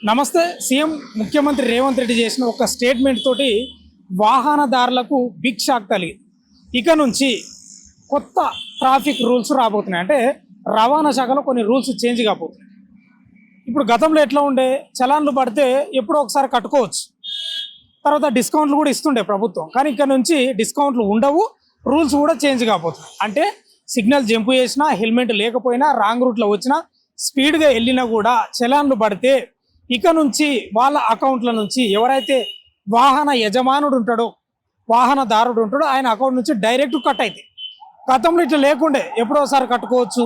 నమస్తే. సీఎం ముఖ్యమంత్రి రేవంత్ రెడ్డి చేసిన ఒక స్టేట్మెంట్ తోటి వాహనదారులకు బిగ్ షాక్ తగిలింది. ఇక నుంచి కొత్త ట్రాఫిక్ రూల్స్ రాబోతున్నాయి. అంటే రవాణా శాఖలో కొన్ని రూల్స్ చేంజ్ కాబోతున్నాయి. ఇప్పుడు గతంలో ఎట్లా ఉండే, చలాన్లు పడితే ఎప్పుడో ఒకసారి కట్టుకోవచ్చు, తర్వాత డిస్కౌంట్లు కూడా ఇస్తుండే ప్రభుత్వం. కానీ ఇక్కడ నుంచి డిస్కౌంట్లు ఉండవు, రూల్స్ కూడా చేంజ్ కాబోతున్నాయి. అంటే సిగ్నల్ జంప్ చేసినా, హెల్మెట్ లేకపోయినా, రాంగ్ రూట్లో వచ్చినా, స్పీడ్గా వెళ్ళినా కూడా చలాన్లు పడితే ఇక నుంచి వాళ్ళ అకౌంట్ల నుంచి ఎవరైతే వాహన యజమానుడు ఉంటాడో, వాహనదారుడు ఉంటాడో ఆయన అకౌంట్ నుంచి డైరెక్ట్ కట్ అవుతాయి. గతంలో ఇట్లా లేకుండే, ఎప్పుడోసారి కట్టుకోవచ్చు,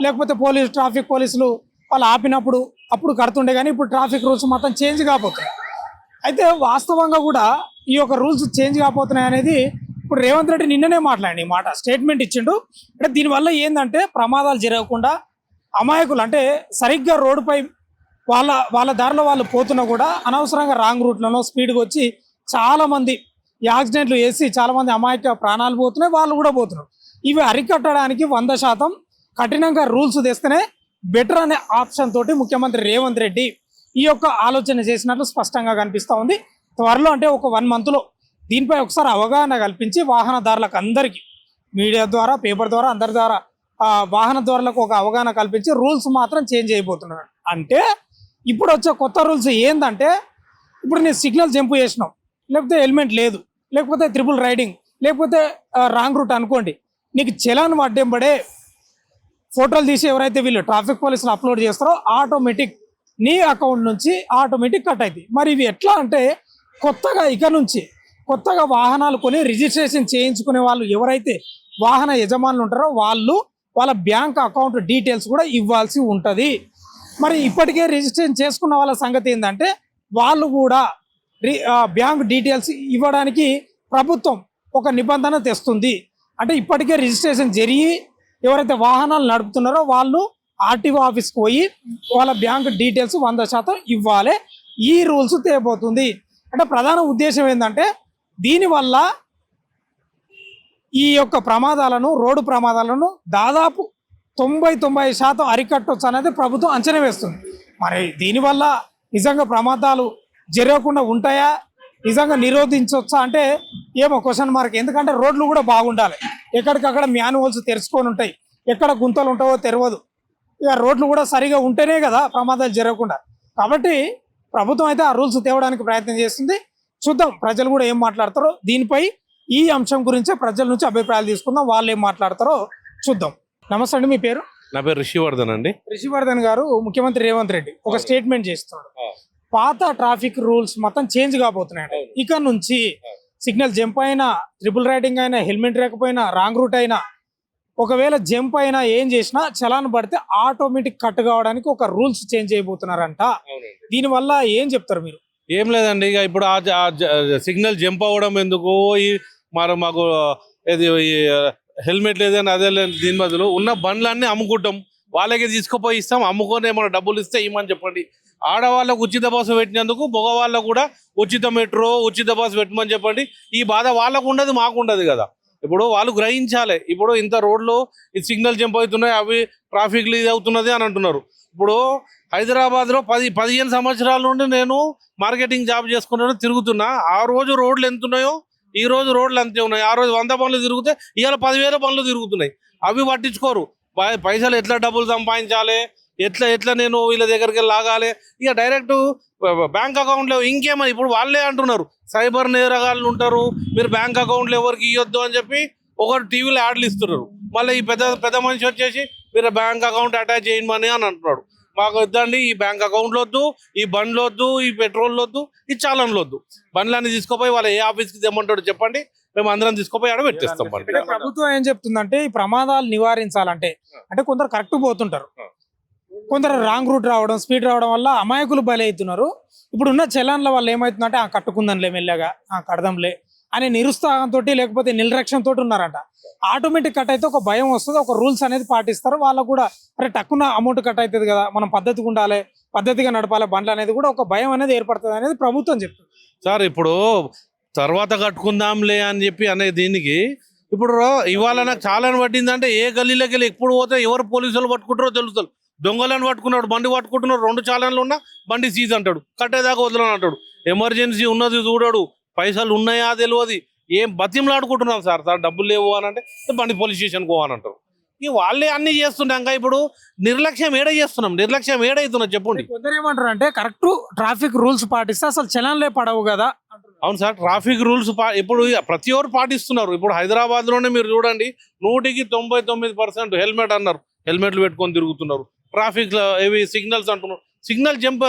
లేకపోతే ట్రాఫిక్ పోలీసులు వాళ్ళు ఆపినప్పుడు అప్పుడు కడుతుండే. కానీ ఇప్పుడు ట్రాఫిక్ రూల్స్ మొత్తం చేంజ్ కాబోతున్నాయి. అయితే వాస్తవంగా కూడా ఈ యొక్క రూల్స్ చేంజ్ కాబోతున్నాయి అనేది ఇప్పుడు రేవంత్ రెడ్డి నిన్ననే మాట్లాడి మాట స్టేట్మెంట్ ఇచ్చిండు. అంటే దీనివల్ల ఏంటంటే ప్రమాదాలు జరగకుండా అమాయకులు, అంటే సరిగ్గా రోడ్డుపై వాళ్ళ దారిలో వాళ్ళు పోతున్నా కూడా అనవసరంగా రాంగ్ రూట్లను స్పీడ్గా వచ్చి చాలామంది యాక్సిడెంట్లు వేసి చాలామంది అమాయక ప్రాణాలు పోతున్నాయి, వాళ్ళు కూడా పోతున్నారు. ఇవి అరికట్టడానికి 100% కఠినంగా రూల్స్ తెస్తేనే బెటర్ అనే ఆప్షన్ తోటి ముఖ్యమంత్రి రేవంత్ రెడ్డి ఈ యొక్క ఆలోచన చేసినట్లు స్పష్టంగా కనిపిస్తూ ఉంది. త్వరలో అంటే ఒక 1 మంత్లో దీనిపై ఒకసారి అవగాహన కల్పించి వాహనదారులకు అందరికీ మీడియా ద్వారా, పేపర్ ద్వారా, అందరి ద్వారా వాహనదారులకు ఒక అవగాహన కల్పించి రూల్స్ మాత్రం చేంజ్ అయిపోతున్నారు. అంటే ఇప్పుడు వచ్చే కొత్త రూల్స్ ఏంటంటే, ఇప్పుడు నేను సిగ్నల్ జంప్ చేసినాం, లేకపోతే హెల్మెట్ లేదు, లేకపోతే ట్రిపుల్ రైడింగ్, లేకపోతే రాంగ్ రూట్ అనుకోండి, నీకు చలాన్ పడ్డే ఫోటోలు తీసి ఎవరైతే వీళ్ళు ట్రాఫిక్ పోలీసులు అప్లోడ్ చేస్తారో ఆటోమేటిక్ నీ అకౌంట్ నుంచి ఆటోమేటిక్ కట్ అవుతాయి. మరి ఇవి ఎట్లా అంటే కొత్తగా ఇక నుంచి కొత్తగా వాహనాలు కొని రిజిస్ట్రేషన్ చేయించుకునే వాళ్ళు ఎవరైతే వాహన యజమానులు ఉంటారో వాళ్ళు వాళ్ళ బ్యాంక్ అకౌంట్ డీటెయిల్స్ కూడా ఇవ్వాల్సి ఉంటుంది. మరి ఇప్పటికే రిజిస్ట్రేషన్ చేసుకున్న వాళ్ళ సంగతి ఏంటంటే వాళ్ళు కూడా బ్యాంక్ డీటెయిల్స్ ఇవ్వడానికి ప్రభుత్వం ఒక నిబంధన తెస్తుంది. అంటే ఇప్పటికే రిజిస్ట్రేషన్ జరిగి ఎవరైతే వాహనాలు నడుపుతున్నారో వాళ్ళు ఆర్టీఓ ఆఫీస్కి పోయి వాళ్ళ బ్యాంక్ డీటెయిల్స్ 100% ఇవ్వాలి. ఈ రూల్స్ తేబోతుంది. అంటే ప్రధాన ఉద్దేశం ఏంటంటే దీనివల్ల ఈ యొక్క రోడ్డు ప్రమాదాలను దాదాపు 90% అరికట్టవచ్చు అనేది ప్రభుత్వం అంచనా వేస్తుంది. మరి దీనివల్ల నిజంగా ప్రమాదాలు జరగకుండా ఉంటాయా, నిజంగా నిరోధించవచ్చా అంటే ఏమో క్వశ్చన్ మార్క్. ఎందుకంటే రోడ్లు కూడా బాగుండాలి, ఎక్కడికక్కడ మ్యాన్హోల్స్ తెరుచుకొని ఉంటాయి, ఎక్కడ గుంతలు ఉంటావో తెలియదు. ఇక రోడ్లు కూడా సరిగా ఉంటేనే కదా ప్రమాదాలు జరగకుండా. కాబట్టి ప్రభుత్వం అయితే ఆ రూల్స్ తేవడానికి ప్రయత్నం చేస్తుంది. చూద్దాం ప్రజలు కూడా ఏం మాట్లాడతారో దీనిపై. ఈ అంశం గురించే ప్రజల నుంచి అభిప్రాయాలు తీసుకుందాం, వాళ్ళు ఏం మాట్లాడతారో చూద్దాం. నమస్తే అండి, మీ పేరు? నా పేరు రిషివర్ధన్ అండి. రిషివర్ధన్ గారు, ముఖ్యమంత్రి రేవంత్ రెడ్డి ఒక స్టేట్మెంట్ చేస్తున్నాడు. పాత ట్రాఫిక్ రూల్స్ మొత్తం చేంజ్ కాబోతున్నాయి. ఇక నుంచి సిగ్నల్ జంప్ అయినా, ట్రిపుల్ రైడింగ్ అయినా, హెల్మెట్ లేకపోయినా, రాంగ్ రూట్ అయినా, ఒకవేళ జంప్ అయినా ఏం చేసినా చలాన్ పడితే ఆటోమేటిక్ కట్ కావడానికి ఒక రూల్స్ చేంజ్ అయిపోతున్నారంట. దీనివల్ల ఏం చెప్తారు మీరు? ఏం లేదండి, ఇక ఇప్పుడు సిగ్నల్ జంప్ అవ్వడం ఎందుకు, మరి మాకు ఇది హెల్మెట్ లేదని అదే లేదు. దీని బదులు ఉన్న బండ్లన్నీ అమ్ముకుంటాం, వాళ్ళకి తీసుకుపోయి ఇస్తాం, అమ్ముకొని ఏమైనా డబ్బులు ఇస్తే ఇవ్వమని చెప్పండి. ఆడవాళ్ళకు ఉచిత బస్సు పెట్టినందుకు మగవాళ్ళకు కూడా ఉచిత మెట్రో, ఉచిత బస్సు పెట్టమని చెప్పండి. ఈ బాధ వాళ్ళకు ఉండదు, మాకు ఉండదు కదా. ఇప్పుడు వాళ్ళు గ్రహించాలి. ఇప్పుడు ఇంత రోడ్లు ఈ సిగ్నల్ జంప్ అవుతున్నాయి, అవి ట్రాఫిక్లు ఇది అవుతున్నది అని అంటున్నారు. ఇప్పుడు హైదరాబాద్లో 15 సంవత్సరాల నుండి నేను మార్కెటింగ్ జాబ్ చేసుకున్నాను, తిరుగుతున్నా. ఆ రోజు రోడ్లు ఎంత ఉన్నాయో ఈ రోజు రోడ్లు అంతే ఉన్నాయి. ఆ రోజు 100 బండ్లు తిరిగితే ఇవాళ 10,000 బండ్లు తిరుగుతున్నాయి. అవి పట్టించుకోరు. పైసలు ఎట్లా డబ్బులు సంపాదించాలి, ఎట్లా నేను వీళ్ళ దగ్గరికి లాగాలి, ఇక డైరెక్ట్ బ్యాంక్ అకౌంట్లో ఇంకేమని ఇప్పుడు వాళ్ళే అంటున్నారు. సైబర్ నేరగాళ్ళు ఉంటారు, మీరు బ్యాంక్ అకౌంట్లో ఎవరికి ఇవ్వద్దు అని చెప్పి ఒకరు టీవీలో యాడ్లు ఇస్తున్నారు. మళ్ళీ ఈ పెద్ద మనిషి వచ్చేసి మీరు బ్యాంక్ అకౌంట్ అటాచ్ చేయమని అని అంటున్నాడు. మాకు వద్దండి, ఈ బ్యాంక్ అకౌంట్లు వద్దు, ఈ బండ్లు వద్దు, ఈ పెట్రోల్ వద్దు, ఈ చాలన్లు వద్దు. బండ్లన్నీ తీసుకుపోయి వాళ్ళు ఏ ఆఫీస్కి తెమ్మంటాడు చెప్పండి, మేము అందరం తీసుకుపోయి ఆడ పెట్టేస్తాం. ప్రభుత్వం ఏం చెప్తుందంటే ఈ ప్రమాదాలు నివారించాలంటే, అంటే కొందరు కరెక్ట్ పోతుంటారు, కొందరు రాంగ్ రూట్ రావడం, స్పీడ్ రావడం వల్ల అమాయకులు బలి అవుతున్నారు. ఇప్పుడున్న చలాన్ల వల్ల ఏమవుతుందంటే కట్టుకుందంలే, మెల్లగా కడదాంలే అనే నిరుత్సాహంతో లేకపోతే నిర్లక్ష్యంతో ఉన్నారంట. ఆటోమేటిక్ కట్ అయితే ఒక భయం వస్తుంది, ఒక రూల్స్ అనేది పాటిస్తారు. వాళ్ళకు కూడా అరే టక్కున అమౌంట్ కట్ అవుతుంది కదా, మనం పద్ధతిగా ఉండాలి, పద్ధతిగా నడపాలి బండ్లు అనేది కూడా ఒక భయం అనేది ఏర్పడుతుంది అనేది ప్రభుత్వం చెప్తుంది. సార్ ఇప్పుడు తర్వాత కట్టుకుందాంలే అని చెప్పి అనే దీనికి ఇప్పుడు ఇవాళ నాకు చాలా పట్టిందంటే ఏ గల్లీలోకి వెళ్ళి ఎప్పుడు పోతే ఎవరు పోలీసులు పట్టుకుంటారో తెలుస్తుంది. దొంగలను పట్టుకున్నాడు, బండి పట్టుకుంటున్నాడు, 2 చాలన్లు ఉన్నా బండి సీజ్ అంటాడు, కట్టేదాకా వదలని అంటాడు. ఎమర్జెన్సీ ఉన్నది చూడడు, పైసలు ఉన్నాయా తెలియదు, ఏం బతిమలాడుకుంటున్నాం సార్ డబ్బులు లేవు అని అంటే బండి పోలీస్ స్టేషన్కి పోవని అంటారు. ఇక వాళ్ళే అన్ని చేస్తున్నాం. ఇప్పుడు నిర్లక్ష్యం ఏడవుతున్నా చెప్పండి. కొందరు ఏమంటారు అంటే కరెక్ట్ ట్రాఫిక్ రూల్స్ పాటిస్తే అసలు చలన్లే పడవు కదా. అవును సార్, ట్రాఫిక్ రూల్స్ ఇప్పుడు ప్రతి ఒక్కరు పాటిస్తున్నారు. ఇప్పుడు హైదరాబాద్ లోనే మీరు చూడండి, 100% హెల్మెట్ అన్నారు, హెల్మెట్లు పెట్టుకొని తిరుగుతున్నారు. ట్రాఫిక్ ఏవి సిగ్నల్స్ అంటున్నారు, సిగ్నల్ జంప్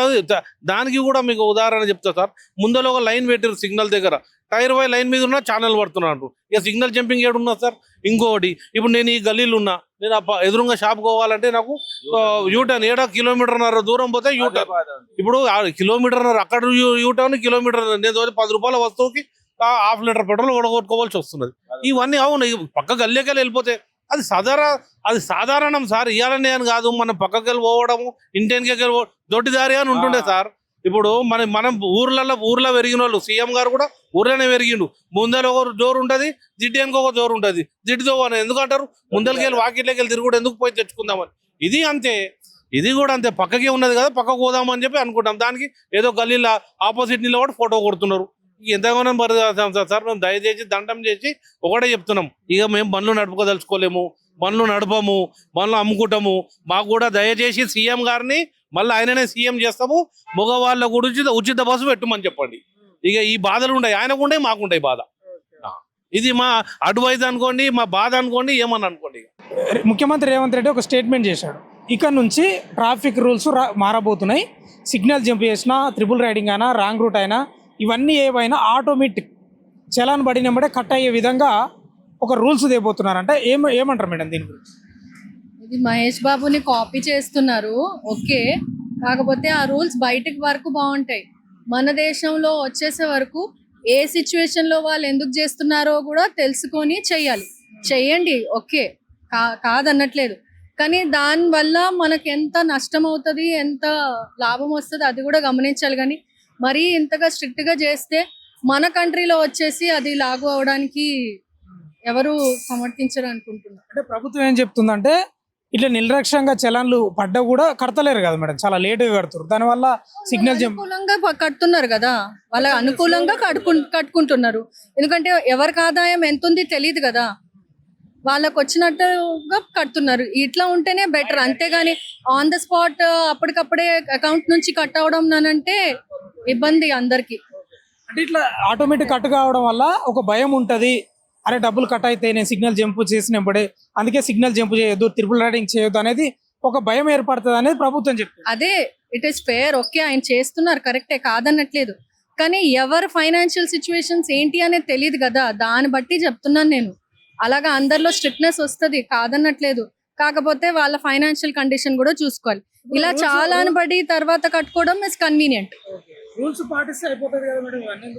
దానికి కూడా మీకు ఉదాహరణ చెప్తా సార్. ముందర ఒక లైన్ పెట్టారు సిగ్నల్ దగ్గర, టైర్ వై లైన్ మీద ఉన్న ఛానల్ పడుతున్నారు. ఇక సిగ్నల్ జంపింగ్ ఏడున్నా సార్. ఇంకోటి, ఇప్పుడు నేను ఈ గల్లీలు ఉన్నా, నేను ఎదురుగా షాప్ పోవాలంటే నాకు యూటర్న్ 7 కిలోమీటర్న్నర దూరం పోతే యూటర్న్. ఇప్పుడు 1 కిలోమీటర్న్నర అక్కడ యూటర్న్, కిలోమీటర్ నేను 10 రూపాయల వస్తువుకి 1/2 లీటర్ పెట్రోల్ కొనుక్కోవాల్సి వస్తున్నది. ఇవన్నీ అవును, పక్క గల్లీకెళ్ళి వెళ్ళిపోతే అది సాధారణం సార్. ఇవ్వాలని అని కాదు, మనం పక్కకి వెళ్ళి పోవడము, ఇంటికి వెళ్ళి దొడ్డిదారి అని ఉంటుండే సార్. ఇప్పుడు మనం ఊర్లో పెరిగిన వాళ్ళు, సీఎం గారు కూడా ఊర్లోనే పెరిగిండు. ముందర ఒక జోరు ఉంటుంది, జిడ్డానికి ఒక జోరు ఉంటుంది. జిడ్డుతో అని ఎందుకంటారు, ముందరికి వెళ్ళి వాకిట్లోకి వెళ్ళి తిరుగుడు ఎందుకు పోయి తెచ్చుకుందామని. ఇది అంతే, ఇది కూడా అంతే, పక్కకే ఉన్నది కదా పక్కకు పోదామని చెప్పి అనుకుంటాం. దానికి ఏదో గల్లీలో ఆపోజిట్ నిలబడి ఫోటో కొడుతున్నారు. ఎంతగానో మరి సార్, మేము దయచేసి దండం చేసి ఒకటే చెప్తున్నాం, ఇక మేము బండ్లు నడుపుకోదలుచుకోలేము, బండ్లు నడపము, బండ్లు అమ్ముకుంటాము. మాకు కూడా దయచేసి సీఎం గారిని మళ్ళీ ఆయననే సీఎం చేస్తాము, మగవాళ్ళ గురించి ఉచిత బస్సు పెట్టమని చెప్పండి. ఇక ఈ బాధలు ఉంటాయి, ఆయనకు ఉంటాయి, మాకుంటాయి బాధ. ఇది మా అడ్వైజ్ అనుకోండి, మా బాధ అనుకోండి, ఏమని అనుకోండి. ముఖ్యమంత్రి రేవంత్ రెడ్డి ఒక స్టేట్మెంట్ చేశాడు, ఇక నుంచి ట్రాఫిక్ రూల్స్ మారబోతున్నాయి. సిగ్నల్ జంప్ చేసినా, ట్రిపుల్ రైడింగ్ అయినా, రాంగ్ రూట్ అయినా, ఇవన్నీ ఏవైనా ఆటోమేటిక్ చలాన్ పడినప్పుడే కట్ అయ్యే విధంగా ఒక రూల్స్ తేబోతున్నారంటే ఏమంటారు మేడం దీని గురించి? ఇది మహేష్ బాబుని కాపీ చేస్తున్నారు, ఓకే. కాకపోతే ఆ రూల్స్ బయటకు వరకు బాగుంటాయి, మన దేశంలో వచ్చేసే వరకు ఏ సిచ్యువేషన్లో వాళ్ళు ఎందుకు చేస్తున్నారో కూడా తెలుసుకొని చెయ్యండి, ఓకే, కాదన్నట్లేదు. కానీ దానివల్ల మనకు ఎంత నష్టం అవుతుంది, ఎంత లాభం వస్తుంది అది కూడా గమనించాలి. కానీ మరీ ఇంతగా స్ట్రిక్ట్గా చేస్తే మన కంట్రీలో వచ్చేసి అది లాగు అవడానికి ఎవరు సమర్థించరు అనుకుంటున్నారు. అంటే ప్రభుత్వం ఏం చెప్తుందంటే ఇట్లా నిర్లక్ష్యంగా చలాన్లు పడ్డా కూడా కడతలేరు కదా మేడం, చాలా లేటుగా కడుతున్నారు. దానివల్ల సిగ్నల్ జంప్ అనుకూలంగా కడుతున్నారు కదా, వాళ్ళ అనుకూలంగా కట్టుకుంటున్నారు. ఎందుకంటే ఎవరికి ఆదాయం ఎంత ఉంది తెలియదు కదా, వాళ్ళకు వచ్చినట్టుగా కడుతున్నారు. ఇట్లా ఉంటేనే బెటర్, అంతేగాని ఆన్ ద స్పాట్ అప్పటికప్పుడే అకౌంట్ నుంచి కట్ అవడం అంటే ఇబ్బంది అందరికి. అంటే ఇట్లా ఆటోమేటిక్ కట్ కావడం వల్ల ఒక భయం ఉంటది, అరే డబ్బులు కట్ అయితే నేను సిగ్నల్ జంప్ చేసినప్పుడే, అందుకే సిగ్నల్ జంప్ చేయొద్దు, ట్రిపుల్ రైడింగ్ చేయొద్దు అనేది ఒక భయం ఏర్పడుతుంది అనేది ప్రభుత్వం చెప్తుంది. అదే ఇట్ ఈస్ ఫేర్, ఓకే, ఆయన చేస్తున్నారు, కరెక్టే, కాదన్నట్లేదు. కానీ ఎవరు ఫైనాన్షియల్ సిచ్యువేషన్స్ ఏంటి అనేది తెలియదు కదా, దాన్ని బట్టి చెప్తున్నాను నేను. అలాగా అందరిలో స్ట్రిక్ట్నెస్ వస్తుంది, కాదన్నట్లేదు. కాకపోతే వాళ్ళ ఫైనాన్షియల్ కండిషన్ కూడా చూసుకోవాలి. ఇలా చాలా పడి తర్వాత కట్టుకోవడం ఇస్ కన్వీనియంట్. రూల్స్ పాటిస్తే అయిపోతుంది కదా మేడం.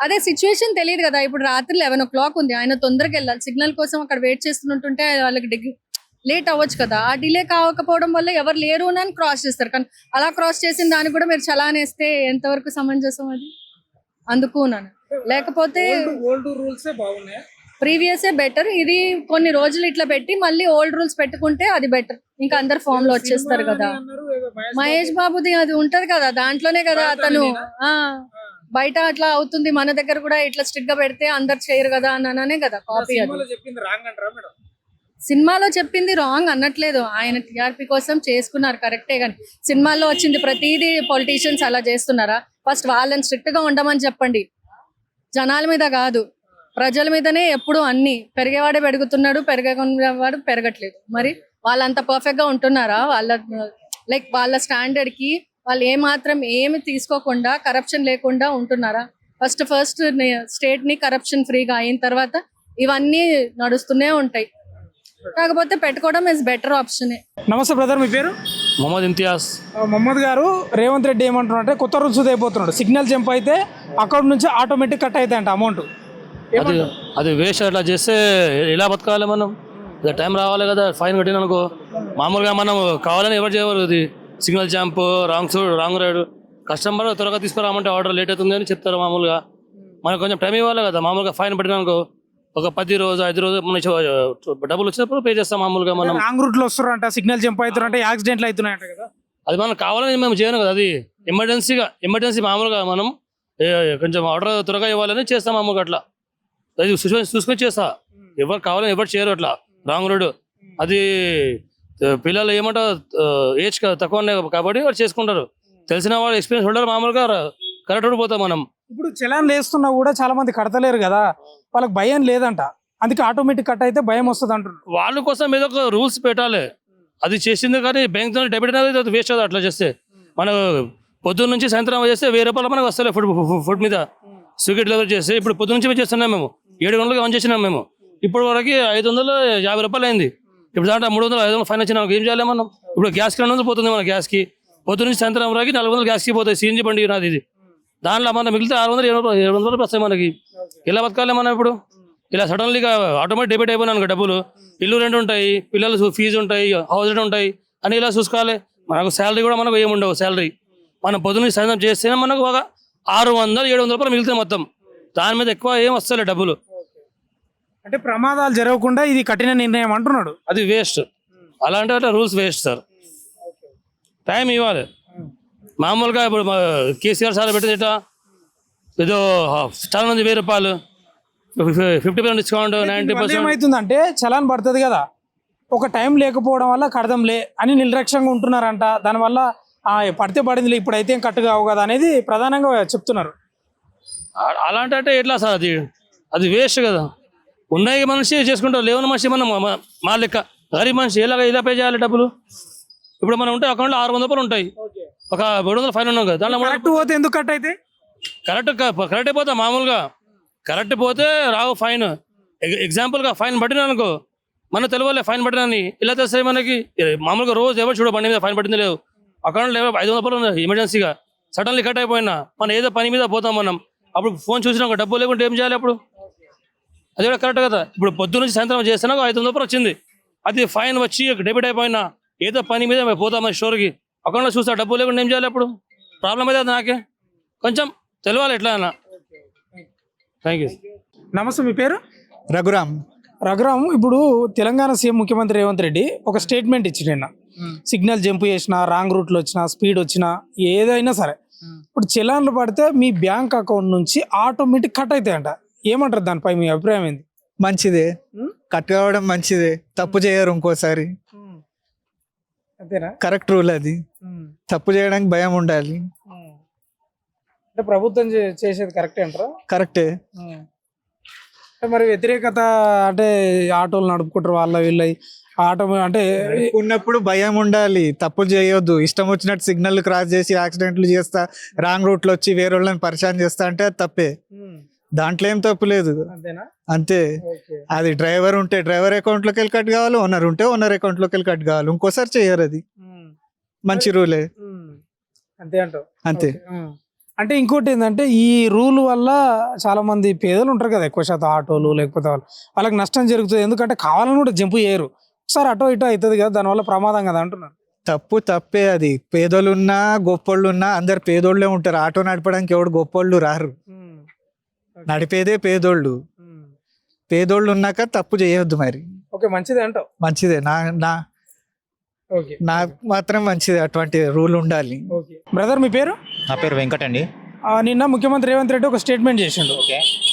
అదే సిచ్యువేషన్ తెలియదు కదా, ఇప్పుడు రాత్రి 11 o'clock ఉంది, ఆయన తొందరగా వెళ్ళాలి, సిగ్నల్ కోసం అక్కడ వెయిట్ చేస్తుంటుంటే వాళ్ళకి లేట్ అవ్వచ్చు కదా. ఆ డిలే కాకపోవడం వల్ల ఎవరు లేరు అని క్రాస్ చేస్తారు. కానీ అలా క్రాస్ చేసిన దానికి కూడా మీరు చలాన్ వేస్తే ఎంతవరకు సమంజసం అది? అందుకు లేకపోతే ప్రీవియస్ బెటర్, ఇది కొన్ని రోజులు ఇట్లా పెట్టి మళ్ళీ ఓల్డ్ రూల్స్ పెట్టుకుంటే అది బెటర్, ఇంకా అందరు ఫామ్ లో వచ్చేస్తారు కదా. మహేష్ బాబుది అది ఉంటది కదా, దాంట్లోనే కదా అతను బయట అట్లా అవుతుంది, మన దగ్గర కూడా ఇట్లా స్ట్రిక్ట్ గా పెడితే అందరు చేయరు కదా అనే కదా కాపీ. అది సినిమాలో చెప్పింది రాంగ్ అనట్లేదు, ఆయన టీఆర్పీ కోసం చేసుకున్నారు, కరెక్టే. కానీ సినిమాల్లో వచ్చింది ప్రతిదీ పొలిటీషియన్స్ అలా చేస్తున్నారా? ఫస్ట్ వాళ్ళని స్ట్రిక్ట్ గా ఉండమని చెప్పండి, జనాల మీద కాదు, ప్రజల మీదనే ఎప్పుడు అన్ని. పెరిగేవాడే పెరుగుతున్నాడు, పెరగవాడు పెరగట్లేదు. మరి వాళ్ళంత పర్ఫెక్ట్ గా ఉంటున్నారా? వాళ్ళ స్టాండర్డ్ కి వాళ్ళు ఏమి తీసుకోకుండా కరప్షన్ లేకుండా ఉంటున్నారా? ఫస్ట్ స్టేట్ ని కరప్షన్ ఫ్రీగా అయిన తర్వాత ఇవన్నీ నడుస్తూనే ఉంటాయి. కాకపోతే పెట్టుకోవడం ఇస్ బెటర్ ఆప్షన్. నమస్తే బ్రదర్, మీ పేరు? మొహమ్మద్ ఇంతియాజ్. మొహమ్మద్ గారు, రేవంత్ రెడ్డి ఏమంటున్నారు అంటే కొత్త రూల్స్ అయిపోతున్నాడు, సిగ్నల్ జంప్ అయితే అకౌంట్ నుంచి ఆటోమేటిక్ కట్ అయితే అంట అమౌంట్. అది వేస్ట్, అట్లా చేస్తే ఎలా బతకాలి మనం? టైం రావాలి కదా, ఫైన్ కట్టిన అనుకో. మామూలుగా మనం కావాలని ఎవరు చేయరు, అది signal jump, wrong ride, customer త్వరగా తీసుకురామంటే ఆర్డర్ లేట్ అవుతుంది అని చెప్తారు. మామూలుగా మనకు కొంచెం టైం ఇవ్వాలి కదా. మామూలుగా ఫైన్ పట్టిన అనుకో ఒక 10 రోజు 5 రోజు మన డబ్బులు వచ్చినప్పుడు పే చేస్తాం మామూలుగా మనం. రాంగ్ రూట్ లో వస్తున్నారంట, సిగ్నల్ జంప్ అవుతున్నారంటే యాక్సిడెంట్లు అవుతున్నాయంట కదా. అది మనం కావాలని మేము చేయను కదా, అది ఎమర్జెన్సీ మామూలుగా మనం కొంచెం ఆర్డర్ త్వరగా ఇవ్వాలని చేస్తాం మామూలుగా అట్లా. అది చూసుకొని చేస్తా, ఎవరు కావాలని ఎవరు చేయరు అట్లా రాంగ్ రోడ్. అది పిల్లలు ఏమంటారు ఏజ్ తక్కువ ఉన్నాయి కాబట్టి వాళ్ళు చేసుకుంటారు, తెలిసిన వాళ్ళు ఎక్స్పీరియన్స్ హోల్డర్ మామూలుగా కరెక్ట్ రోడ్ పోతాం మనం. ఇప్పుడు చలాన్ వేస్తున్నా కూడా చాలా మంది కడతలేరు కదా, వాళ్ళకి భయం లేదంట, అందుకే ఆటోమేటిక్ కట్ అయితే భయం వస్తుంది అంటున్నారు. వాళ్ళ కోసం ఏదో ఒక రూల్స్ పెట్టాలి. అది చేసింది కానీ బ్యాంక్ తో డెబిట్ అనేది వేస్ట్ అవుతుంది అట్లా చేస్తే. మనం పొద్దున్న నుంచి సాయంత్రం చేస్తే 1000 రూపాయలు మనకు వస్తలే ఫుడ్ మీద స్విగ్గీ డెలివరీ చేస్తే. ఇప్పుడు పొద్దున్న నుంచి చేస్తున్నాం మేము, 7 గంటలకు ఆన్ చేసినాం మేము. ఇప్పుడు వరకు 550 రూపాయలు అయింది. ఇప్పుడు దాంట్లో 300 500 ఫైన్ వచ్చినా ఏం చేయాలి మనం? ఇప్పుడు గ్యాస్కి 200 పోతుంది మన గ్యాస్కి, పొద్దున్న నుంచి సాయంత్రం వరకు 400 గ్యాస్కి పోతాయి. సిఎన్జీ బండి నాది ఇది, దాంట్లో మన మిగిలితే 600 రూపాయలు వస్తాయి మనకి. ఎలా బతకాలి మనం ఇప్పుడు? ఇలా సడన్లీగా ఆటోమేటిక్ డెబిట్ అయిపోయినాను డబ్బులు. ఇల్లు రెంట్ ఉంటాయి, పిల్లలు ఫీజు ఉంటాయి, హౌస్ రెంట్ ఉంటాయి అని ఇలా చూసుకోవాలి. మనకు శాలరీ కూడా మనకు ఏముండవు శాలరీ. మనం పొద్దున్న సాయంత్రం చేస్తేనే మనకు ఒక 600-700 రూపాయలు మిగులుతాయి మొత్తం. దాని మీద ఎక్కువ ఏం వస్తలే డబ్బులు. అంటే ప్రమాదాలు జరగకుండా ఇది కఠిన నిర్ణయం అంటున్నాడు. అది వేస్ట్, అలాంటి అట్లా రూల్స్ వేస్ట్ సార్. టైం ఇవ్వాలి మామూలుగా. ఇప్పుడు కేసీఆర్ సార్ పెట్టింది ఇట్లా ఏదో చాలా మంది 1000 రూపాయలు 50% డిస్కౌంట్ 90%. ఏమవుతుందంటే చలాన్ పడుతుంది కదా, ఒక టైం లేకపోవడం వల్ల కడదంలే అని నిర్లక్ష్యంగా ఉంటున్నారంట. దానివల్ల పడితే పడింది, ఇప్పుడైతే ఏం కట్టు కావు కదా అనేది ప్రధానంగా చెప్తున్నారు. అలాంటి అంటే ఎట్లా సార్? అది వేస్ట్ కదా. ఉన్నాయి మనిషి చేసుకుంటారు, లేవని మనిషి మనం మా లెక్క గరీబ్ మనిషి ఇలా పే చేయాలి డబ్బులు. ఇప్పుడు మనం ఉంటే అకౌంట్లో 600 రూపాయలు ఉంటాయి, ఒక 700 ఫైన్ ఉన్నాం కదా. దాంట్లో కరెక్ట్ పోతే ఎందుకు కట్ అయితే? కరెక్ట్ పోతా మామూలుగా. కరెక్ట్ పోతే రావు ఫైన్. ఎగ్జాంపుల్గా ఫైన్ పట్టిన అనుకో, మన తెలియలే ఫైన్ పట్టినని ఇలా తెస్తాయి మనకి. మామూలుగా రోజు ఎవరు చూడ బండి మీద ఫైన్ పట్టింది లేదు, అకౌంట్లో 500 రూపాయలు ఉన్నాయి ఎమర్జెన్సీగా, సడన్లీ కట్ అయిపోయినా మనం ఏదో పని మీద పోతాం మనం. అప్పుడు ఫోన్ చూసినా డబ్బు లేకుంటే ఏం చేయాలి అప్పుడు? అది కూడా కరెక్ట్ కదా. ఇప్పుడు పొద్దున్న నుంచి సాయంత్రం చేసినా 500 రూపాయలు వచ్చింది, అది ఫైన్ వచ్చి డెబిట్ అయిపోయినా ఏదో పని మీద పోతాం మన స్టోర్కి, అకౌంట్లో చూస్తా డబ్బు లేకుండా ఏం చేయాలి అప్పుడు? ప్రాబ్లం అయితే నాకే కొంచెం తెలియాలి ఎట్లా అన్న. Thank you. నమస్తే, మీ పేరు? రఘురామ్. రఘురామ్, ఇప్పుడు తెలంగాణ సీఎం ముఖ్యమంత్రి రేవంత్ రెడ్డి ఒక స్టేట్మెంట్ ఇచ్చిండు. సిగ్నల్ జంప్ చేసినా, రాంగ్ రూట్లో వచ్చినా, స్పీడ్ వచ్చినా, ఏదైనా సరే ఇప్పుడు చలాన్లు పడితే మీ బ్యాంక్ అకౌంట్ నుంచి ఆటోమేటిక్ కట్ అవుతాయంట. ఏమంటారు దానిపై మీ అభిప్రాయం ఏంది? మంచిదే, కట్ కావడం మంచిదే, తప్పు చేయరు ఇంకోసారి. అంతేనా? కరెక్ట్ రూల్ అది. తప్పు చేయడానికి భయం ఉండాలి. అంటే ప్రభుత్వం చేసేది కరెక్టే అంటారా? కరెక్టే. మరి వ్యతిరేకత అంటే ఆటోలు నడుపుకుంటారు వాళ్ళ వీళ్ళ ఆటో అంటే ఉన్నప్పుడు భయం ఉండాలి, తప్పు చేయొద్దు. ఇష్టం వచ్చినట్టు సిగ్నల్ క్రాస్ చేసి యాక్సిడెంట్లు చేస్తా, రాంగ్ రూట్ లో వచ్చి వేరే వాళ్ళని పరిచయం చేస్తా అంటే అది తప్పే. దాంట్లో ఏం తప్పు లేదు, అంతేనా? అంతే. అది డ్రైవర్ ఉంటే డ్రైవర్ అకౌంట్ లోకి వెళ్ళి కట్ కావాలి, ఓనర్ ఉంటే ఓనర్ అకౌంట్ లోకి వెళ్ళి కట్ కావాలి. ఇంకోసారి చేయరు, అది మంచి రూలే. అంతే అంటావు? అంతే. అంటే ఇంకోటి ఏంటంటే ఈ రూల్ వల్ల చాలా మంది పేదలు ఉంటారు కదా, ఎక్కువ శాతం ఆటోలు లేకపోతే వాళ్ళకి నష్టం జరుగుతుంది. ఎందుకంటే కావాలని కూడా జంప్ చేయరు, ఒకసారి అటో ఇటో అవుతుంది కదా, దానివల్ల ప్రమాదం కదా అంటున్నారు. తప్పే అది. పేదోళ్ళున్నా గొప్పోళ్ళు ఉన్నా అందరు పేదోళ్ళే ఉంటారు. ఆటో నడపడానికి ఎవడు గొప్పోళ్ళు రారు, నడిపేదే పేదోళ్ళు. పేదోళ్ళు ఉన్నాక తప్పు చేయొద్దు మరి. ఓకే, మంచిదే అంటావు? మంచిదే. నాకు మాత్రం మంచిది, అటువంటి రూల్ ఉండాలి. బ్రదర్, మీ పేరు? నా పేరు వెంకట్ అండి. నిన్న ముఖ్యమంత్రి రేవంత్ రెడ్డి ఒక స్టేట్మెంట్ చేసిండు.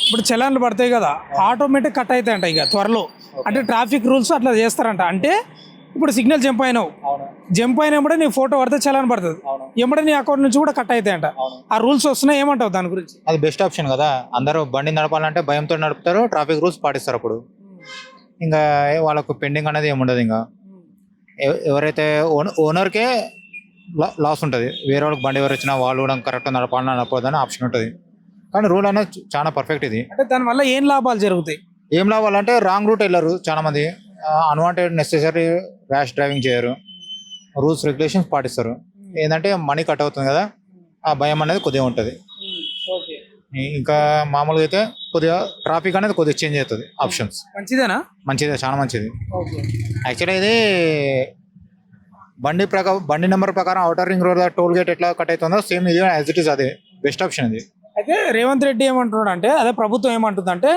ఇప్పుడు చలాన్లు పడతాయి కదా, ఆటోమేటిక్ కట్ అవుతాయంట ఇక త్వరలో. అంటే ట్రాఫిక్ రూల్స్ అట్లా చేస్తారంట. అంటే ఇప్పుడు సిగ్నల్ జంప్ అయినావు, జంప్ అయినప్పుడే నీ ఫోటో పడితే చలాన్ పడుతుంది, ఎప్పుడే నీ అకౌంట్ నుంచి కూడా కట్ అవుతాయంట. ఆ రూల్స్ వస్తున్నాయి, ఏమంటావు దాని గురించి? అది బెస్ట్ ఆప్షన్ కదా. అందరూ బండి నడపాలంటే భయంతో నడుపుతారు, ట్రాఫిక్ రూల్స్ పాటిస్తారు. అప్పుడు ఇంకా వాళ్ళకు పెండింగ్ అనేది ఏముండదు. ఇంకా ఎవరైతే ఓనర్కే లాస్ ఉంటుంది, వేరే వాళ్ళకి బండి ఎవరు వచ్చినా వాళ్ళు కూడా కరెక్ట్గా నడపాలని నడపదని ఆప్షన్ ఉంటుంది. కానీ రూల్ అనేది చాలా పర్ఫెక్ట్ ఇది. అంటే దానివల్ల ఏం లాభాలు జరుగుతాయి? ఏం లాభాలంటే రాంగ్ రూట్ వెళ్ళరు చాలా మంది, అన్వాంటెడ్ నెసెసరీ ర్యాష్ డ్రైవింగ్ చేయరు, రూల్స్ రెగ్యులేషన్స్ పాటిస్తారు. ఏంటంటే మనీ కట్ అవుతుంది కదా, ఆ భయం అనేది కొద్దిగా ఉంటుంది. ఇంకా మామూలుగా అయితే కొద్దిగా ట్రాఫిక్ అనేది కొద్దిగా చేంజ్ అవుతుంది. ఆప్షన్స్ మంచిదేనా? మంచిదే, చాలా మంచిది. యాక్చువల్లీ ఇది బండి నెంబర్ ప్రకారం outer ring road toll gate ఎట్లా కట్ అవుతుందో సేమ్ ఇది యాజ్ ఇట్ ఈస్, అదే బెస్ట్ ఆప్షన్ ఇది. అయితే అయితే రేవంత్ రెడ్డి ఏమంటున్నాడు అంటే, అదే ప్రభుత్వం ఏమంటుందంటే,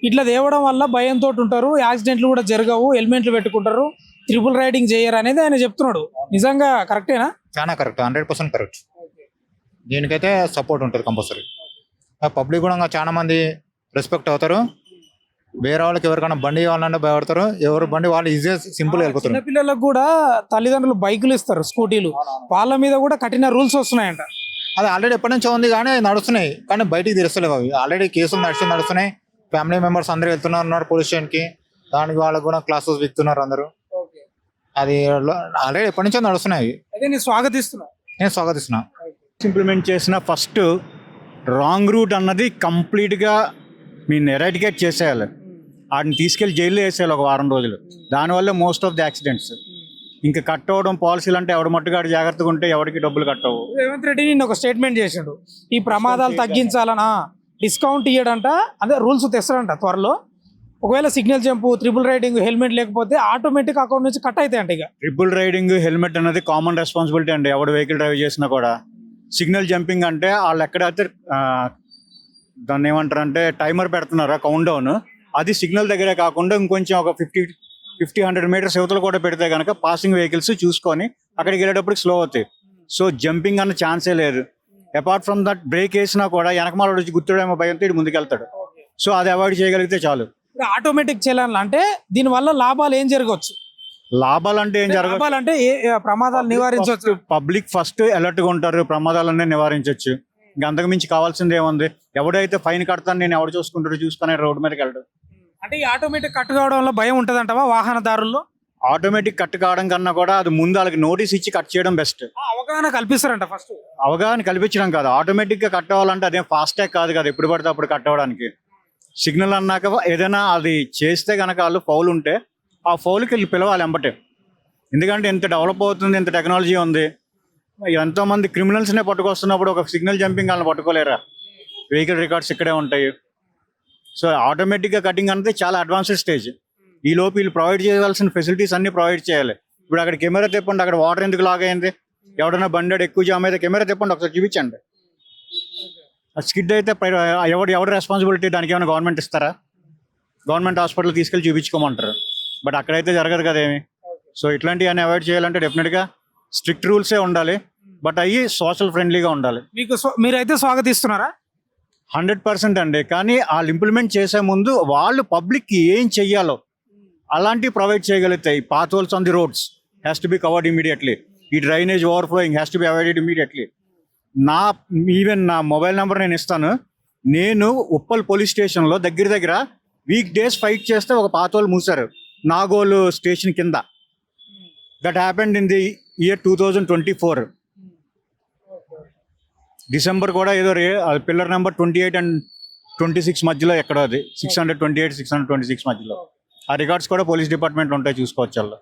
ఇట్లా తేవడం వల్ల భయంతో ఉంటారు, యాక్సిడెంట్లు కూడా జరగవు, హెల్మెట్లు పెట్టుకుంటారు, ట్రిపుల్ రైడింగ్ చేయరు అనేది ఆయన చెప్తున్నాడు. నిజంగా కరెక్టేనా? చాలా కరెక్ట్, 100% కరెక్ట్. దీనికైతే సపోర్ట్ ఉంటుంది కంపల్సరీ. పబ్లిక్ కూడా ఇంకా చాలా మంది రెస్పెక్ట్ అవుతారు. వేరే వాళ్ళకి ఎవరికైనా బండి కావాలంటే భయపడతారు, ఎవరు బండి వాళ్ళు ఈజీగా సింపుల్గా వెళ్ళిపోతారు. చిన్నపిల్లలకు కూడా తల్లిదండ్రులు బైకులు ఇస్తారు, స్కూటీలు, వాళ్ళ మీద కూడా కఠిన రూల్స్ వస్తున్నాయంట. అది ఆల్రెడీ ఎప్పటి నుంచో ఉంది కానీ నడుస్తున్నాయి, కానీ బయటికి తెలుస్తలేవు అవి. ఆల్రెడీ కేసులు నడుస్తున్నాయి. ఫ్యామిలీ మెంబర్స్ అందరూ వెళ్తున్నారు పోలీస్ స్టేషన్కి, దానికి వాళ్ళకు కూడా క్లాసెస్ విక్తున్నారు అందరూ. అది ఆల్రెడీ ఎప్పటి నుంచో నడుస్తున్నాయి. అదే నేను స్వాగతిస్తున్నా. నేను స్వాగతిస్తున్నా. ఇంప్లిమెంట్ చేసిన ఫస్ట్ రాంగ్ రూట్ అన్నది కంప్లీట్గా మీరు ఎరాడికేట్ చేసేయాలి. వాటిని తీసుకెళ్లి జైల్లో వేసేయాలి ఒక వారం రోజులు. దానివల్ల మోస్ట్ ఆఫ్ ది యాక్సిడెంట్స్. ఇంకా కట్ అవ్వడం పాలసీలు అంటే ఎవడ మట్టుగాడు జాగ్రత్తగా ఉంటే ఎవరికి డబ్బులు కట్ అవ్వవు. రేవంత్ రెడ్డి నిన్న ఒక స్టేట్మెంట్ చేసిండు, ఈ ప్రమాదాలు తగ్గించాలనా డిస్కౌంట్ ఇయ్యడంట, అదే రూల్స్ తెస్తాడంట త్వరలో. ఒకవేళ signal jump, triple riding, helmet లేకపోతే ఆటోమేటిక్ అకౌంట్ నుంచి కట్ అవుతాయంట. ఇక ట్రిపుల్ రైడింగ్, హెల్మెట్ అనేది కామన్ రెస్పాన్సిబిలిటీ అండి, ఎవడు వెహికల్ డ్రైవ్ చేసినా కూడా. సిగ్నల్ జంపింగ్ అంటే వాళ్ళు ఎక్కడైతే దాన్ని ఏమంటారు అంటే టైమర్ పెడుతున్నారా కౌంట్ డౌన్, అది సిగ్నల్ దగ్గరే కాకుండా ఇంకొంచెం ఒక 50-100 మీటర్స్ యువతలు కూడా పెడితే కనుక పాసింగ్ వెహికల్స్ చూసుకొని అక్కడికి వెళ్ళేటప్పటికి స్లో అవుతాయి. సో జంపింగ్ అన్న ఛాన్సే లేదు. అపార్ట్ ఫ్రమ్ దట్ బ్రేక్ వేసినా కూడా వెనకమాల వచ్చి గుర్తుడేమో భయంతో ఇటు ముందుకెళ్తాడు. సో అది అవాయిడ్ చేయగలిగితే చాలు. ఆటోమేటిక్ చలాన్లు అంటే దీనివల్ల లాభాలు ఏం జరగవచ్చు? లాభాలు అంటే ఏం జరగదు, లాభాలంటే ప్రమాదాలు నివారించవచ్చు. పబ్లిక్ ఫస్ట్ అలర్ట్గా ఉంటారు, ప్రమాదాలన్నీ నివారించవచ్చు. ఇంకా అంతకు మించి కావాల్సింది ఏముంది? ఎవడైతే ఫైన్ కడతాను నేను ఎవడు చూసుకుంటాడు చూసుకునే రోడ్డు మీదకి వెళ్ళడు. అంటే ఈ ఆటోమేటిక్ కట్ కావడం వల్ల భయం ఉంటుంది అంటవా వాహనదారుల్లో? ఆటోమేటిక్ కట్ కావడం కన్నా కూడా అది ముందు వాళ్ళకి నోటీస్ ఇచ్చి కట్ చేయడం బెస్ట్. అవగాహన కల్పిస్తారంట ఫస్ట్. అవగాహన కల్పించడం కాదు, ఆటోమేటిక్ గా కట్ అవ్వాలంటే అదేం ఫాస్ట్ ట్యాగ్ కాదు కదా, ఎప్పుడు పడితే అప్పుడు కట్ అవ్వడానికి. సిగ్నల్ అన్నాక ఏదైనా అది చేస్తే కనుక వాళ్ళు ఫౌల్ ఉంటే ఆ ఫౌల్కి వెళ్ళి పిలవాలి ఎంబటే. ఎందుకంటే ఎంత డెవలప్ అవుతుంది, ఎంత టెక్నాలజీ ఉంది. ఎంతో మంది క్రిమినల్స్నే పట్టుకొస్తున్నప్పుడు ఒక సిగ్నల్ జంపింగ్ వాళ్ళని పట్టుకోలేరా? వెహికల్ రికార్డ్స్ ఇక్కడే ఉంటాయి. సో ఆటోమేటిక్గా కటింగ్ అనేది చాలా అడ్వాన్స్డ్ స్టేజ్. ఈ లోపు వీళ్ళు ప్రొవైడ్ చేయవలసిన ఫెసిలిటీస్ అన్ని ప్రొవైడ్ చేయాలి. ఇప్పుడు అక్కడ కెమెరా తిప్పండి, అక్కడ వాటర్ ఎందుకు లాగ్ అయింది, ఎవడైనా బండి ఎక్కువ జామ్ అయితే కెమెరా తిప్పండి, ఒకసారి చూపించండి. స్కిడ్ అయితే ఎవడు రెస్పాన్సిబిలిటీ? దానికి ఏమైనా గవర్నమెంట్ ఇస్తారా? గవర్నమెంట్ హాస్పిటల్ తీసుకెళ్ళి చూపించుకోమంటారు. బట్ అక్కడైతే జరగదు కదా ఏమి. సో ఇట్లాంటివన్నీ అవాయిడ్ చేయాలంటే డెఫినెట్గా స్ట్రిక్ట్ రూల్సే ఉండాలి, బట్ అవి సోషల్ ఫ్రెండ్లీగా ఉండాలి. మీరైతే స్వాగతిస్తున్నారా? 100% అండి. కానీ వాళ్ళు ఇంప్లిమెంట్ చేసే ముందు వాళ్ళు పబ్లిక్కి ఏం చెయ్యాలో అలాంటివి ప్రొవైడ్ చేయగలుగుతాయి. Potholes on the roads has to be covered immediately. ఈ drainage overflowing has to be avoided immediately. Even నా మొబైల్ నెంబర్ నేను ఇస్తాను. నేను ఉప్పల్ పోలీస్ స్టేషన్లో దగ్గర వీక్ డేస్ ఫైట్ చేస్తే ఒక పాత్ హోల్ మూసారు నాగోలు స్టేషన్ కింద. That happened in the year 2024 December కూడా ఏదో పిల్లర్ నెంబర్ 28 and 26 మధ్యలో ఎక్కడో, అది 628, 626 మధ్యలో. ఆ రికార్డ్స్ కూడా పోలీస్ డిపార్ట్మెంట్ ఉంటాయి, చూసుకోవచ్చు వాళ్ళు.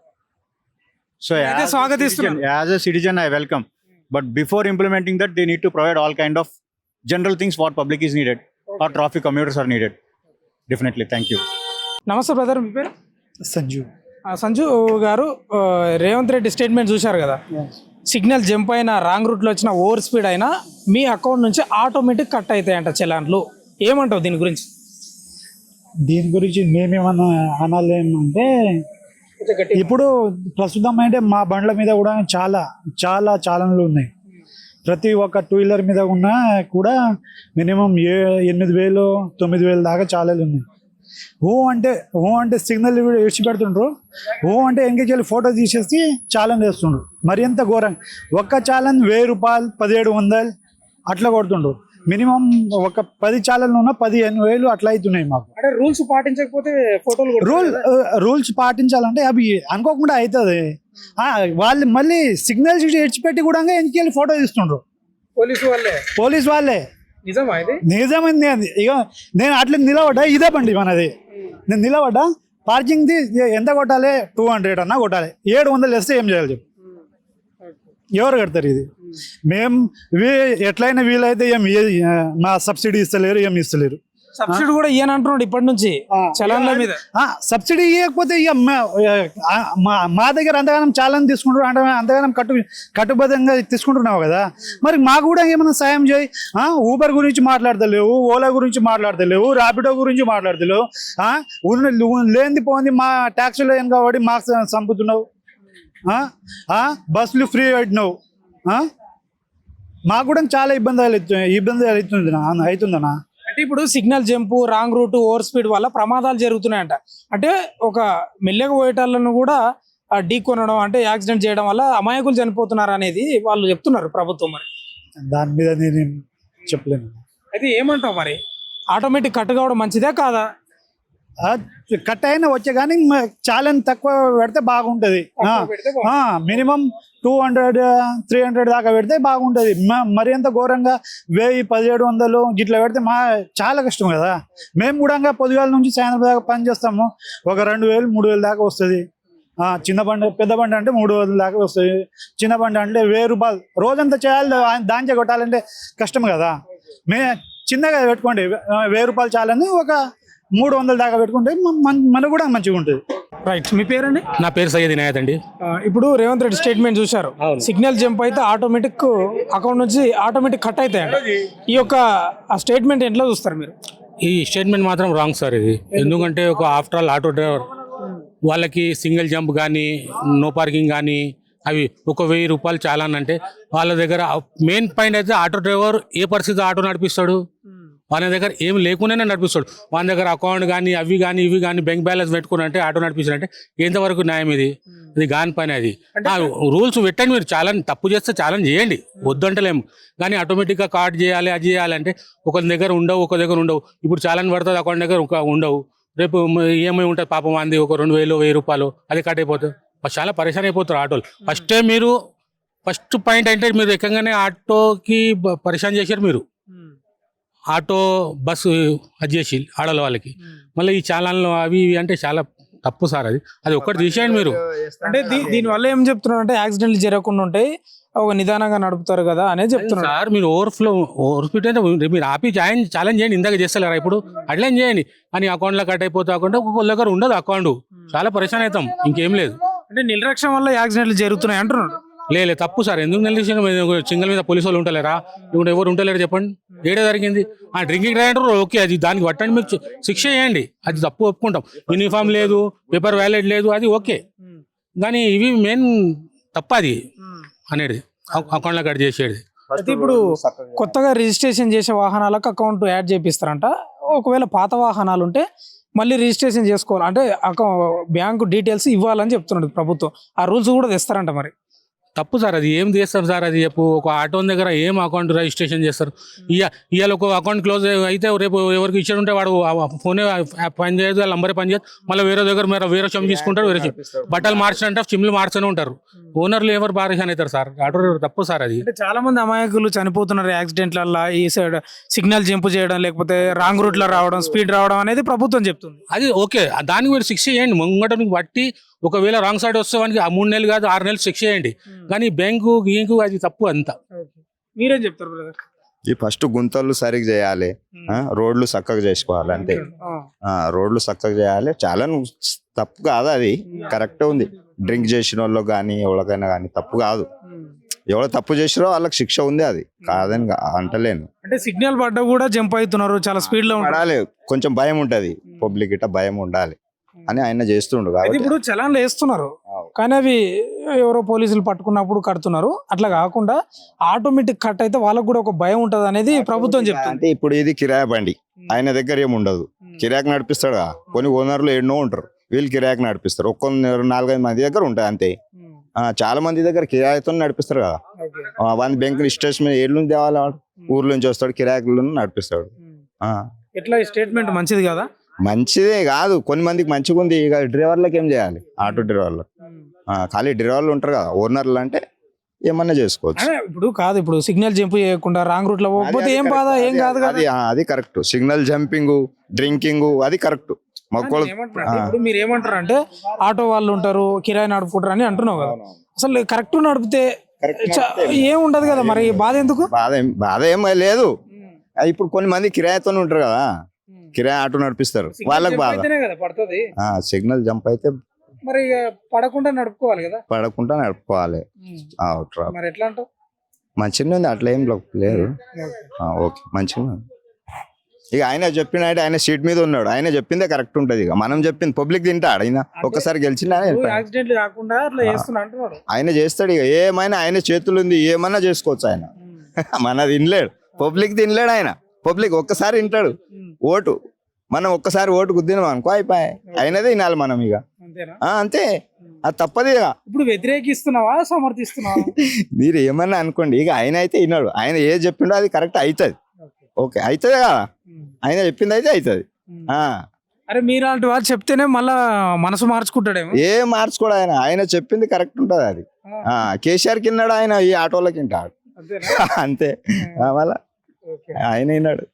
So as a citizen I welcome, but before implementing that they need to provide all kind of general things what public is needed or traffic commuters are needed. Definitely. Thank you. నమస్తే brother, మీ పేరు? సంజు. సంజు గారు, Revanth Reddy statement చూశారు కదా, signal jump అయినా, wrong రూట్లో వచ్చిన, over speed అయినా మీ అకౌంట్ నుంచి ఆటోమేటిక్ కట్ అవుతాయంట చలాన్లు. ఏమంటావు దీని గురించి? దీని గురించి మేమేమన్నా అనాలేమంటే, ఇప్పుడు ప్రస్తుతం అంటే మా బండ్ల మీద కూడా చాలా చాలన్లు ఉన్నాయి. ప్రతి ఒక్క 2 వీలర్ మీద ఉన్నా కూడా మినిమం 8,000 9,000 దాకా చాలాలు ఉన్నాయి. ఓ అంటే సిగ్నల్ విడిచిపెడుతుండ్రు, అంటే ఎంగేజ్ వెళ్ళి ఫోటో తీసేసి చాలన్ వేస్తుండ్రు. మరి ఎంత ఘోరంగా, ఒక్క చాలన్ 1,000 రూపాయలు, 1,700 అట్లా కొడుతుండ్రు. మినిమం ఒక 10 చాలన్లు ఉన్నా 15,000 అట్లా అవుతున్నాయి మాకు. అంటే రూల్స్ పాటించకపోతే ఫోటోలు రూల్స్ పాటించాలంటే అవి అనుకోకుండా అవుతుంది. వాళ్ళు మళ్ళీ సిగ్నల్స్ విడిచిపెట్టి కూడా ఎంగేజ్ వెళ్ళి ఫోటో తీస్తుండ్రు పోలీసు వాళ్ళే. నిజమైంది అది. ఇక నేను అట్లా నిలబడ్డా, ఇదే బండి మనది, నేను నిలబడ్డా, పార్కింగ్ది ఎంత కొట్టాలి? 200 అన్నా కొట్టాలి. 700 వేస్తే ఏం చేయాలి చెప్పు? ఎవరు కడతారు ఇది? మేము ఎట్లయినా వీలైతే మా సబ్సిడీ ఇస్తలేరు, ఏమి ఇస్తలేరు. సబ్సిడీ కూడా ఇయ్యని అంటున్నాడు ఇప్పటి నుంచి చలాన్ల మీద. సబ్సిడీ ఇవ్వకపోతే ఇక మా దగ్గర అంతగానం చాలా తీసుకుంటారు అంటే అంతగానం కట్టుబద్ధంగా తీసుకుంటున్నావు కదా, మరి మాకు కూడా ఏమైనా సాయం చేయి. ఊబర్ గురించి మాట్లాడతలేవు, ఓలా గురించి మాట్లాడతలేవు, ర్యాపిడో గురించి మాట్లాడతలేవు. లేనిది పోంది మా ట్యాక్సీలో ఏం కాబట్టి మాకు చంపుతున్నావు. బస్సులు ఫ్రీ పెట్టినావు. మాకు కూడా చాలా ఇబ్బంది అవుతుందన్నా. అంటే ఇప్పుడు signal jump, wrong route, over speed వల్ల ప్రమాదాలు జరుగుతున్నాయంట. అంటే ఒక మెల్లగా పోయేటాలను కూడా ఢీ కొనడం అంటే యాక్సిడెంట్ చేయడం వల్ల అమాయకులు చనిపోతున్నారు అనేది వాళ్ళు చెప్తున్నారు ప్రభుత్వం. మరి దాని మీద నేను చెప్పలేను. అయితే ఏమంటావు మరి, ఆటోమేటిక్ కట్ కావడం మంచిదే కాదా? కట్ అయినా వచ్చే కానీ ఛాలెంజ్ తక్కువ పెడితే బాగుంటది. మినిమం 200-300 దాకా పెడితే బాగుంటది. మరి ఎంత ఘోరంగా 1000-1700 ఇట్లా పెడితే చాలా కష్టం కదా. మేము కూడా పొద్దుగాల నుంచి సాయంత్రం దాకా పని చేస్తాము. ఒక 2000-3000 దాకా వస్తుంది. చిన్న బండి, పెద్ద బండి అంటే 3000 దాకా వస్తుంది. చిన్న బండి అంటే 1000 రూపాయలు రోజంతా చేయాలి, దాంచే కొట్టాలంటే కష్టం కదా. చిన్నగా పెట్టుకోండి, 1000 రూపాయలు చాలని ఒక 300 దాకా పెట్టుకుంటే మనకు కూడా మంచిగా ఉంటుంది. రైట్, మీ పేరండి? నా పేరు సయ్యద్ ఇనాయత్ అండి. ఇప్పుడు రేవంత్ రెడ్డి స్టేట్మెంట్ చూశారు, సిగ్నల్ జంప్ అయితే ఆటోమేటిక్ అకౌంట్ నుంచి ఆటోమేటిక్ కట్ అవుతాయంట. ఈ యొక్క ఆ స్టేట్మెంట్ ఎట్లా చూస్తారు మీరు? ఈ స్టేట్మెంట్ మాత్రం రాంగ్ సార్ ఇది. ఎందుకంటే ఒక ఆఫ్టర్ ఆల్ ఆటో డ్రైవర్ వాళ్ళకి సింగిల్ జంప్ కానీ నో పార్కింగ్ కానీ అవి ఒక 1000 రూపాయలు చాలా అంటే వాళ్ళ దగ్గర మెయిన్ పాయింట్ అయితే ఆటో డ్రైవర్ ఏ పరిస్థితి ఆటో నడిపిస్తాడు, వాళ్ళ దగ్గర ఏం లేకుండానే నడిపిస్తాడు. వాళ్ళ దగ్గర అకౌంట్ కానీ అవి కానీ ఇవి కానీ బ్యాంక్ బ్యాలెన్స్ పెట్టుకుని అంటే ఆటో నడిపిస్తాడంటే ఎంతవరకు న్యాయం ఇది? ఇది కాని పని. అది రూల్స్ పెట్టండి మీరు. ఛాలెంజ్ తప్పు చేస్తే ఛాలెంజ్ చేయండి, వద్దంటలేము. కానీ ఆటోమేటిక్గా కార్డ్ చేయాలి, అది చేయాలంటే ఒకరి దగ్గర ఉండవు, ఒక దగ్గర ఉండవు. ఇప్పుడు ఛాలెంజ్ పడుతుంది, అకౌంట్ దగ్గర ఉండవు. రేపు ఈఎంఐ ఉంటుంది పాపం అంది, ఒక 2000-1000 రూపాయలు అది కట్ అయిపోతుంది. చాలా పరేషాన్ అయిపోతారు ఆటోలు. ఫస్ట్ పాయింట్ అంటే మీరు ఎక్కగానే ఆటోకి పరేషాన్ చేశారు మీరు. ఆటో బస్సు అది చేసి ఆడల వాళ్ళకి మళ్ళీ ఈ చాలాన్లు అవి ఇవి అంటే చాలా తప్పు సార్. అది ఒక్కటి తీసేయండి మీరు. అంటే దీనివల్ల ఏం చెప్తున్నారు అంటే యాక్సిడెంట్లు జరగకుండా ఉంటాయి, ఒక నిదానంగా నడుపుతారు కదా అనేది చెప్తున్నారు సార్. మీరు ఓవర్ స్పీడ్ అంటే మీరు ఆపి ఛాలెంజ్ చేయండి, ఇందాక చేస్తలేరా ఇప్పుడు అట్లా చేయండి. కానీ అకౌంట్లో కట్ అయిపోతే అకౌంట్ ఒక్కొక్క దగ్గర ఉండదు అకౌంట్, చాలా పరేషాన్ అవుతాం, ఇంకేం లేదు. అంటే నిర్లక్ష్యం వల్ల యాక్సిడెంట్లు జరుగుతున్నాయి అంటున్నారు. లేదు తప్పు సార్. ఎందుకు నిర్లక్ష్యం? సింగల్ మీద పోలీసు వాళ్ళు ఉంటలేరా? ఇప్పుడు ఎవరు ఉంటలేరు చెప్పండి, ఏడే జరిగింది. డ్రింకింగ్ డ్రైవర్ ఓకే, అది దానికి పట్టండి, మీరు శిక్ష చేయండి, అది తప్పు ఒప్పుకుంటాం. యూనిఫామ్ లేదు, పేపర్ వ్యాలిడ్ లేదు, అది ఓకే. కానీ ఇవి మెయిన్ తప్ప అది అనేది అకౌంట్లో కట్ చేసేది. అయితే ఇప్పుడు కొత్తగా రిజిస్ట్రేషన్ చేసే వాహనాలకు అకౌంట్ యాడ్ చేపిస్తారంట. ఒకవేళ పాత వాహనాలు ఉంటే మళ్ళీ రిజిస్ట్రేషన్ చేసుకోవాలి అంటే బ్యాంకు డీటెయిల్స్ ఇవ్వాలని చెప్తున్నాడు ప్రభుత్వం. ఆ రూల్స్ కూడా తెస్తారంట. మరి తప్పు సార్. అది ఏం చేస్తారు సార్? అది చెప్పు. ఒక ఆటో దగ్గర ఏం అకౌంట్ రిజిస్ట్రేషన్ చేస్తారు? ఇవాళ ఒక అకౌంట్ క్లోజ్ అయితే రేపు ఎవరికి ఇచ్చాడు ఉంటే వాడు ఫోనే పని చేయదు, వాళ్ళ నంబరే పని చేయదు. మళ్ళీ వేరే దగ్గర వేరే షమ్ తీసుకుంటారు, వేరే బట్టలు మార్చినంటే సిమ్లు మార్చనే ఉంటారు. ఓనర్లు ఎవరు బారిషాన్ అవుతారు సార్? ఆటో తప్పు సార్. అది అంటే చాలా మంది అమాయకులు చనిపోతున్నారు యాక్సిడెంట్లలో. ఈ సైడ్ సిగ్నల్ జంప్ చేయడం, లేకపోతే రాంగ్ రూట్ లో రావడం, స్పీడ్ రావడం అనేది ప్రభుత్వం చెప్తుంది. అది ఓకే, దానికి మీరు శిక్ష చేయండి. ముంగటనికి బట్టి ఒకవేళ రాంగ్ సైడ్ వస్తే వానికి 3 నెలలు కాదు 6 నెలలు శిక్ష చేయండి. కానీ బ్యాంకు గీంకు అది తప్పు అంతా. మీరేం చెప్తారు బ్రదర్? ఈ ఫస్ట్ గుంతలు సరిగ్గా చేయాలి, రోడ్లు చక్కగా చేసుకోవాలి అంతే. రోడ్లు చక్కగా చేయాలి. చాలా తప్పు కాదు, అది కరెక్ట్ ఉంది. డ్రింక్ చేసిన వాళ్ళు కానీ ఎవరికైనా కానీ తప్పు కాదు. ఎవరు తప్పు చేసిరో వాళ్ళకి శిక్ష ఉంది, అది కాదని అంటలేను. అంటే సిగ్నల్ పడ్డా కూడా జంప్ అవుతున్నారు, చాలా స్పీడ్ లో ఉండాలి. కొంచెం భయం ఉంటది, పబ్లిక్ ఇట్లా భయం ఉండాలి అని ఆయన చేస్తుండు. ఇప్పుడు చలాన్లు వేస్తున్నారు, కానీ అవి ఎవరో పోలీసులు పట్టుకున్నప్పుడు కడుతున్నారు. అట్లా కాకుండా ఆటోమేటిక్ కట్ అయితే వాళ్ళకు కూడా ఒక భయం ఉంటది అనేది ప్రభుత్వం చెప్తుంది. అంటే ఇప్పుడు ఇది కిరాయి బండి, ఆయన దగ్గర ఏమి ఉండదు, కిరాయికి నడిపిస్తాడు. కొన్ని ఓనర్లు ఎన్నో ఉంటారు, వీళ్ళు కిరాయికి నడిపిస్తారు. 4-5 మంది దగ్గర ఉంటాయి అంతే. చాలా మంది దగ్గర కిరాయితో నడిపిస్తారు కదా. వన్ బ్యాంక్ స్టేషన్ ఏళ్ళ నుంచి తేవాలి, ఊర్ల నుంచి వస్తాడు, కిరాయిలో నడిపిస్తాడు. ఎట్లా స్టేట్మెంట్ మంచిది కదా? మంచిదే కాదు, కొన్ని మందికి మంచిగా ఉంది. ఇక డ్రైవర్లకు ఏం చేయాలి? ఆటో డ్రైవర్లకు ఖాళీ డ్రైవర్లు ఉంటారు కదా, ఓనర్లు అంటే ఏమన్నా చేసుకోవచ్చు. ఇప్పుడు సిగ్నల్ జంప్ చేయకుండా రాంగ్ రూట్ లో పోకపోతే ఏం బాధ, ఏం కాదు కదా. అది కరెక్ట్. సిగ్నల్ జంపింగ్, డ్రింకింగ్ అది కరెక్ట్. ఇప్పుడు మీరు ఏమంటారు అంటే ఆటో వాళ్ళు ఉంటారు, కిరాయి నడుపుకుంటారు అని అంటున్నావు కదా. అసలు కరెక్ట్ నడిపితే ఏం ఉండదు కదా, మరి బాధ ఎందుకు? బాధ ఏం లేదు. ఇప్పుడు కొన్ని మంది కిరాయితో ఉంటారు కదా, కిరాయి ఆటో నడిపిస్తారు వాళ్ళకి బాధ. అయితేనే కదా పడుతుంది. సిగ్నల్ జంప్ అయితే మరి ఇక పడకుండా నడుపుకోవాలి కదా. పడకుండా నడుపుకోవాలి. మరి ఎట్లా అంటావు? మంచిగా ఉంది, అట్లా ఏం లేదు. ఓకే మంచిగా ఉంది. ఇక ఆయన చెప్పినట్టు ఆయన సీట్ మీద ఉన్నాడు, ఆయన చెప్పిందే కరెక్ట్ ఉంటది. ఇక మనం చెప్పింది పబ్లిక్ తింటాడు. ఆయన ఒక్కసారి గెలిచింది యాక్సిడెంట్ కాకుండా అట్లా చేస్తున్నా అంటున్నాడు. ఆయన చేస్తాడు. ఇక ఏమైనా ఆయన చేతులు ఉంది, ఏమన్నా చేసుకోవచ్చు ఆయన. మన తినలేడు, పబ్లిక్ తినలేడు ఆయన. పబ్లిక్ ఒక్కసారి వింటాడు ఓటు. మనం ఒక్కసారి ఓటు గుద్దినాం అనుకో అయిపోయాయి, అయినదే వినాలి మనం. ఇక అంతే, అది తప్పదు. ఇక ఇప్పుడు వ్యతిరేకిస్తున్నావా సమర్థిస్తున్నావా? మీరు ఏమన్నా అనుకోండి, ఇక ఆయన అయితే విన్నాడు. ఆయన ఏది చెప్పిండో అది కరెక్ట్ అవుతుంది. ఓకే అవుతుంది కదా, ఆయన చెప్పింది అయితే అవుతుంది. అరే మీలాంటి వాళ్ళు చెప్తేనే మళ్ళా మనసు మార్చుకుంటాడేమో. ఏం మార్చుకోడు ఆయన, ఆయన చెప్పింది కరెక్ట్ ఉంటుంది. అది కేసీఆర్ కిన్నాడు ఆయన, ఈ ఆటోలకి వింటాడు అంతే. మళ్ళా ఆయన విన్నాడు.